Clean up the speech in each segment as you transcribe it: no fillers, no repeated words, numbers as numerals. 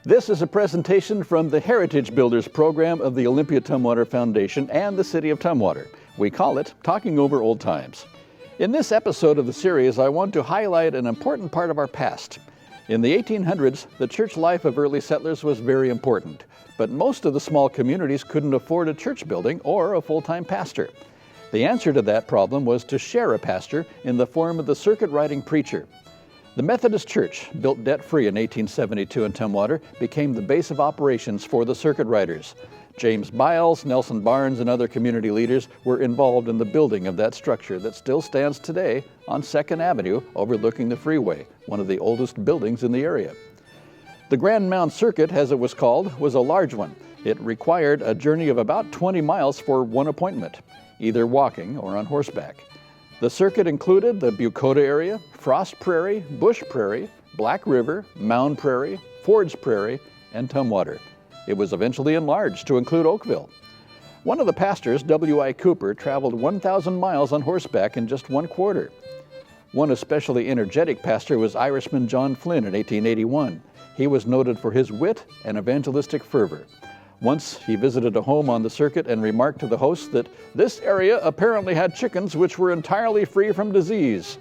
This is a presentation from the Heritage Builders program of the Olympia Tumwater Foundation and the City of Tumwater. We call it Talking Over Old Times. In this episode of the series, I want to highlight an important part of our past. In the 1800s, the church life of early settlers was very important, but most of the small communities couldn't afford a church building or a full-time pastor. The answer to that problem was to share a pastor in the form of the circuit-riding preacher. The Methodist Church, built debt-free in 1872 in Tumwater, became the base of operations for the circuit riders. James Biles, Nelson Barnes, and other community leaders were involved in the building of that structure that still stands today on 2nd Avenue overlooking the freeway, one of the oldest buildings in the area. The Grand Mound Circuit, as it was called, was a large one. It required a journey of about 20 miles for one appointment, either walking or on horseback. The circuit included the Bucota area, Frost Prairie, Bush Prairie, Black River, Mound Prairie, Ford's Prairie, and Tumwater. It was eventually enlarged to include Oakville. One of the pastors, W.I. Cooper, traveled 1,000 miles on horseback in just one quarter. One especially energetic pastor was Irishman John Flynn in 1881. He was noted for his wit and evangelistic fervor. Once he visited a home on the circuit and remarked to the host that this area apparently had chickens which were entirely free from disease.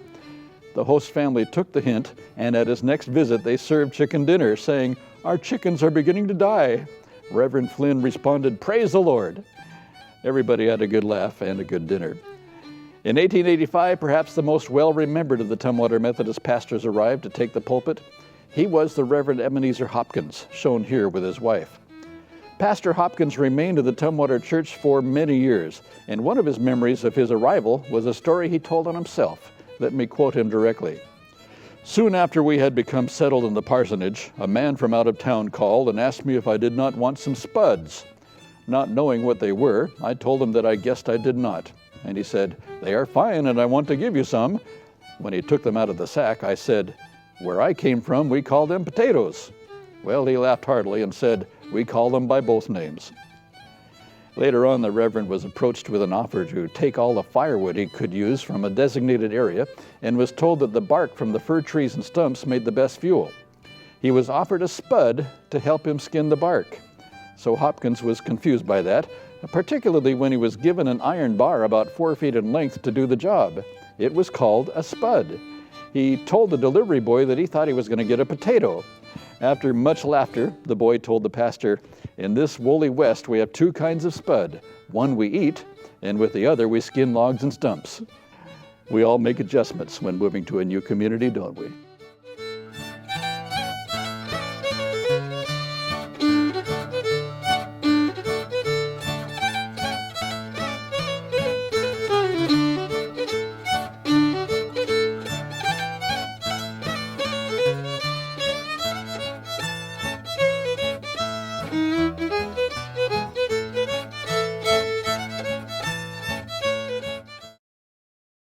The host family took the hint, and at his next visit they served chicken dinner, saying, "Our chickens are beginning to die." Reverend Flynn responded, "Praise the Lord." Everybody had a good laugh and a good dinner. In 1885, perhaps the most well-remembered of the Tumwater Methodist pastors arrived to take the pulpit. He was the Reverend Ebenezer Hopkins, shown here with his wife. Pastor Hopkins remained at the Tumwater Church for many years, and one of his memories of his arrival was a story he told on himself. Let me quote him directly. "Soon after we had become settled in the parsonage, a man from out of town called and asked me if I did not want some spuds. Not knowing what they were, I told him that I guessed I did not. And he said, 'They are fine and I want to give you some.' When he took them out of the sack, I said, 'Where I came from, we call them potatoes.' Well, he laughed heartily and said, 'We call them by both names.'" Later on, the Reverend was approached with an offer to take all the firewood he could use from a designated area and was told that the bark from the fir trees and stumps made the best fuel. He was offered a spud to help him skin the bark. So Hopkins was confused by that, particularly when he was given an iron bar about 4 feet in length to do the job. It was called a spud. He told the delivery boy that he thought he was going to get a potato. After much laughter, the boy told the pastor, "In this woolly West, we have 2 kinds of spud. One we eat, and with the other we skin logs and stumps." We all make adjustments when moving to a new community, don't we?